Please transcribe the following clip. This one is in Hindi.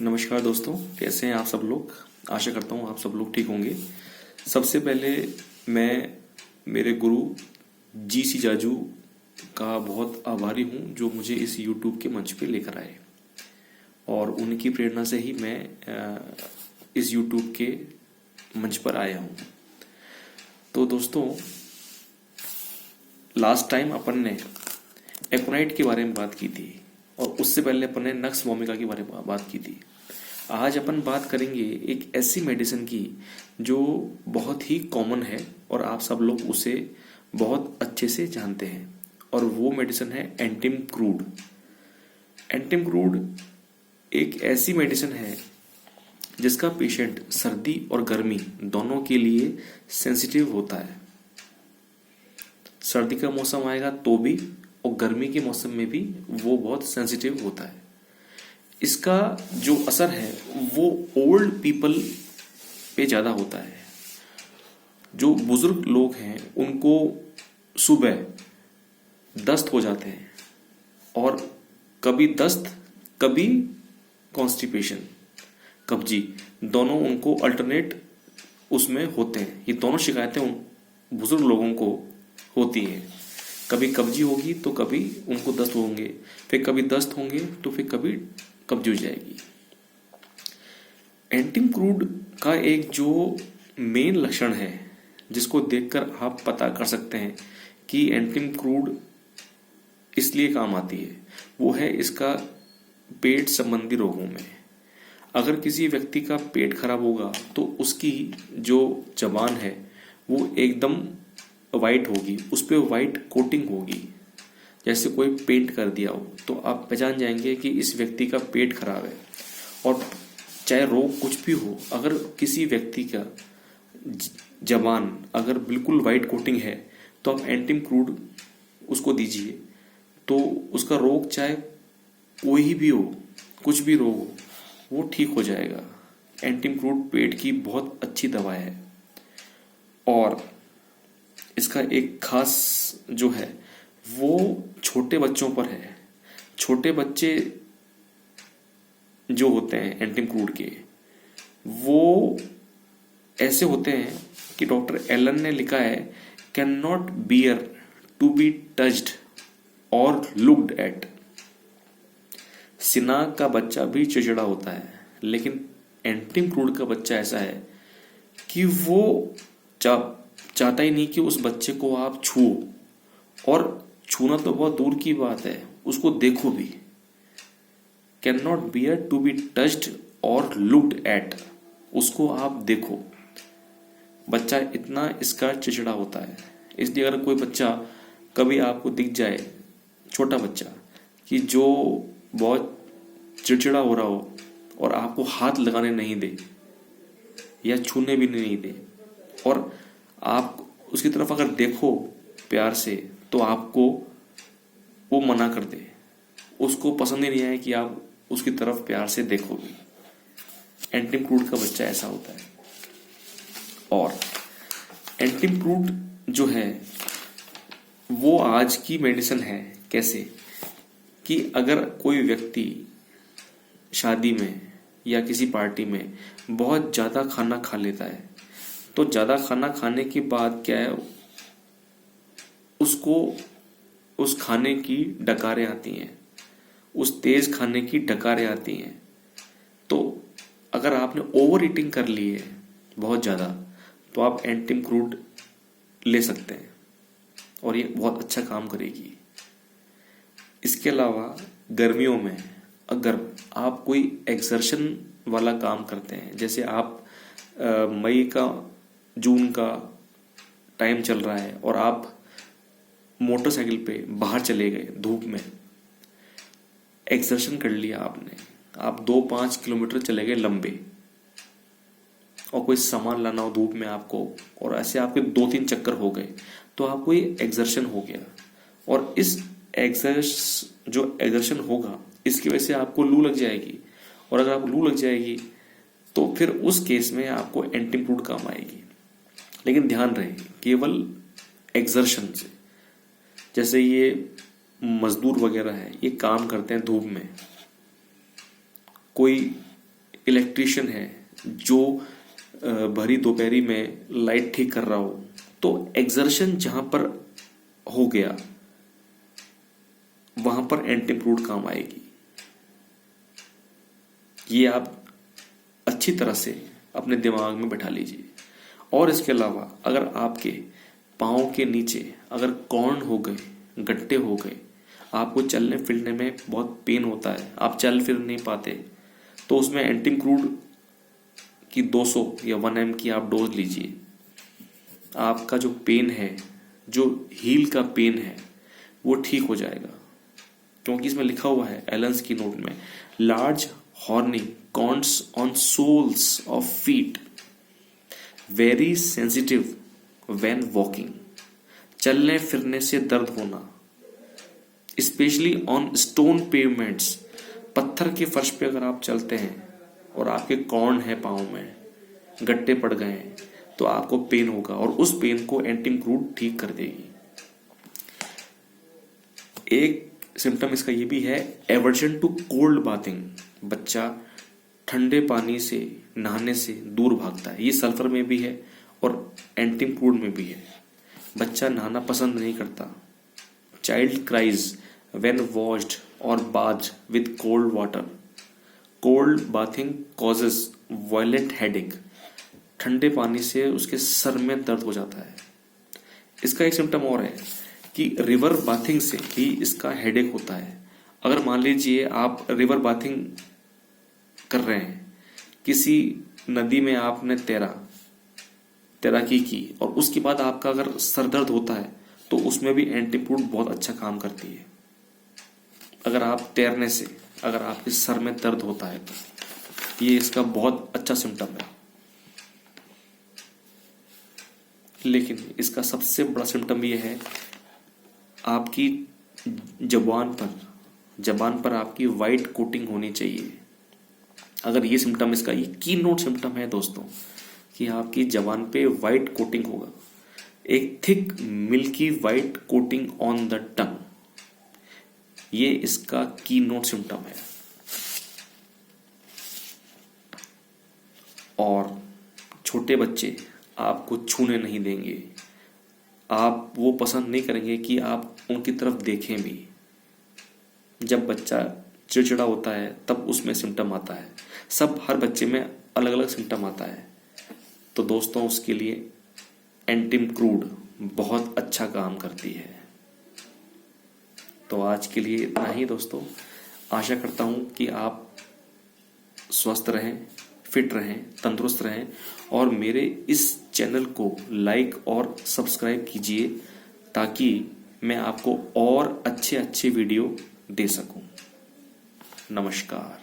नमस्कार दोस्तों, कैसे हैं आप सब लोग। आशा करता हूँ आप सब लोग ठीक होंगे। सबसे पहले मैं मेरे गुरु जी जाजू का बहुत आभारी हूँ जो मुझे इस YouTube के मंच पे लेकर आए, और उनकी प्रेरणा से ही मैं इस YouTube के मंच पर आया हूँ। तो दोस्तों, लास्ट टाइम अपन ने एकोनाइट के बारे में बात की थी, और उससे पहले अपन ने नक्स वोमिका के बारे में बात की थी। आज अपन बात करेंगे एक ऐसी मेडिसिन की जो बहुत ही कॉमन है और आप सब लोग उसे बहुत अच्छे से जानते हैं, और वो मेडिसिन है एंटिम क्रूड। एंटिम क्रूड एक ऐसी मेडिसिन है जिसका पेशेंट सर्दी और गर्मी दोनों के लिए सेंसिटिव होता है। सर्दी का मौसम आएगा तो भी, और गर्मी के मौसम में भी वो बहुत सेंसिटिव होता है। इसका जो असर है वो ओल्ड पीपल पे ज़्यादा होता है। जो बुजुर्ग लोग हैं उनको सुबह दस्त हो जाते हैं, और कभी दस्त कभी कॉन्स्टिपेशन, कब्जी, दोनों उनको अल्टरनेट उसमें होते हैं। ये दोनों शिकायतें उन बुजुर्ग लोगों को होती हैं। कभी कब्जी होगी तो कभी उनको दस्त होंगे, फिर कभी दस्त होंगे तो फिर कभी कब्जी हो जाएगी। एंटिम क्रूड का एक जो मेन लक्षण है जिसको देखकर आप पता कर सकते हैं कि एंटिम क्रूड इसलिए काम आती है, वो है इसका पेट संबंधी रोगों में। अगर किसी व्यक्ति का पेट खराब होगा तो उसकी जो जबान है वो एकदम वाइट होगी, उस पर वाइट कोटिंग होगी, जैसे कोई पेंट कर दिया हो। तो आप पहचान जाएंगे कि इस व्यक्ति का पेट खराब है। और चाहे रोग कुछ भी हो, अगर किसी व्यक्ति का जबान अगर बिल्कुल वाइट कोटिंग है तो आप एंटिम क्रूड उसको दीजिए, तो उसका रोग चाहे कोई भी हो, कुछ भी रोग हो, वो ठीक हो जाएगा। एंटिम क्रूड पेट की बहुत अच्छी दवा है, और इसका एक खास जो है वो छोटे बच्चों पर है। छोटे बच्चे जो होते हैं एंटिम क्रूड के, वो ऐसे होते हैं कि डॉक्टर एलन ने लिखा है, cannot bear to be touched or looked at. सिना का बच्चा भी चिड़चिड़ा होता है, लेकिन एंटिम क्रूड का बच्चा ऐसा है कि वो चाहता ही नहीं कि उस बच्चे को आप छुओ, और छूना तो बहुत दूर की बात है, उसको देखो भी। Cannot bear to be touched or looked at, उसको आप देखो। बच्चा इतना इसका चिड़चिड़ा होता है। इसलिए अगर कोई बच्चा कभी आपको दिख जाए, छोटा बच्चा, कि जो बहुत चिड़चिड़ा हो रहा हो और आपको हाथ लगाने नहीं दे या छूने भी नहीं दे, और आप उसकी तरफ अगर देखो प्यार से, तो आपको वो मना कर दे, उसको पसंद ही नहीं आए कि आप उसकी तरफ प्यार से देखो भी। एंटिम क्रूड का बच्चा ऐसा होता है। और एंटिम क्रूड जो है वो आज की मेडिसिन है। कैसे कि अगर कोई व्यक्ति शादी में या किसी पार्टी में बहुत ज़्यादा खाना खा लेता है, तो ज़्यादा खाना खाने के बाद क्या है, उसको उस खाने की डकारें आती हैं, उस तेज खाने की डकारें आती हैं। तो अगर आपने ओवर ईटिंग कर ली है बहुत ज़्यादा, तो आप एंटिम क्रूड ले सकते हैं, और ये बहुत अच्छा काम करेगी। इसके अलावा गर्मियों में अगर आप कोई एक्सर्शन वाला काम करते हैं, जैसे आप मई का जून का टाइम चल रहा है और आप मोटरसाइकिल पे बाहर चले गए, धूप में एक्सर्शन कर लिया आपने, आप 2-5 किलोमीटर चले गए लंबे, और कोई सामान लाना हो धूप में आपको, और ऐसे आपके 2-3 चक्कर हो गए, तो आपको ये एक्सर्शन हो गया। और इस जो एक्सर्शन होगा, इसकी वजह से आपको लू लग जाएगी, और अगर आपको लू लग जाएगी तो फिर उस केस में आपको एंटिम क्रूड काम आएगी। लेकिन ध्यान रहे, केवल एक्सर्शन से, जैसे ये मजदूर वगैरह है, ये काम करते हैं धूप में, कोई इलेक्ट्रिशियन है जो भरी दोपहरी में लाइट ठीक कर रहा हो, तो एक्सर्शन जहां पर हो गया वहां पर एंटी इम्प्रूव्ड काम आएगी। ये आप अच्छी तरह से अपने दिमाग में बैठा लीजिए। और इसके अलावा अगर आपके पाँव के नीचे अगर कॉर्न हो गए, गट्टे हो गए, आपको चलने फिरने में बहुत पेन होता है, आप चल फिर नहीं पाते, तो उसमें एंटीक्रूड की 200 या 1 ml की आप डोज लीजिए। आपका जो पेन है, जो हील का पेन है, वो ठीक हो जाएगा। क्योंकि इसमें लिखा हुआ है एलन्स की नोट में, large horny cones on soles of feet very sensitive when walking. चलने फिरने से दर्द होना, स्पेशली ऑन स्टोन पेवमेंट्स, पत्थर के फर्श पे अगर आप चलते हैं और आपके कॉर्न है पाँव में, गट्टे पड़ गए हैं, तो आपको पेन होगा और उस पेन को एंटीक्रूड ठीक कर देगी। एक सिम्टम इसका ये भी है, एवर्जन टू कोल्ड बाथिंग। बच्चा ठंडे पानी से नहाने से दूर भागता है, ये सल्फर में भी है और एंटीक्रूड में भी है। बच्चा नहाना पसंद नहीं करता। चाइल्ड क्राइज व्हेन वॉश्ड और bath with cold water. Cold bathing causes violent headache. ठंडे पानी से उसके सर में दर्द हो जाता है। इसका एक सिम्टम और है कि रिवर बाथिंग से भी इसका हेडेक होता है। अगर मान लीजिए आप रिवर बाथिंग कर रहे हैं, किसी नदी में आपने तैराकी की और उसके बाद आपका अगर सर दर्द होता है, तो उसमें भी एंटीक्रूड बहुत अच्छा काम करती है। अगर आप तैरने से अगर आपके सर में दर्द होता है, तो ये इसका बहुत अच्छा सिम्टम है। लेकिन इसका सबसे बड़ा सिम्टम ये है, आपकी जबान पर आपकी वाइट कोटिंग होनी चाहिए। अगर ये सिम्टम इसका ये की नोट सिम्टम है दोस्तों, कि आपकी जबान पे वाइट कोटिंग होगा, एक thick milky white coating on the tongue, ये इसका की नोट सिम्टम है। और छोटे बच्चे आपको छूने नहीं देंगे, आप वो पसंद नहीं करेंगे कि आप उनकी तरफ देखें भी। जब बच्चा चिड़चिड़ा होता है तब उसमें सिम्टम आता है। हर बच्चे में अलग अलग सिम्टम आता है। तो दोस्तों, उसके लिए एंटीक्रूड बहुत अच्छा काम करती है। तो आज के लिए इतना ही दोस्तों। आशा करता हूं कि आप स्वस्थ रहें, फिट रहें, तंदुरुस्त रहें और मेरे इस चैनल को लाइक और सब्सक्राइब कीजिए, ताकि मैं आपको और अच्छे वीडियो दे सकूं। नमस्कार।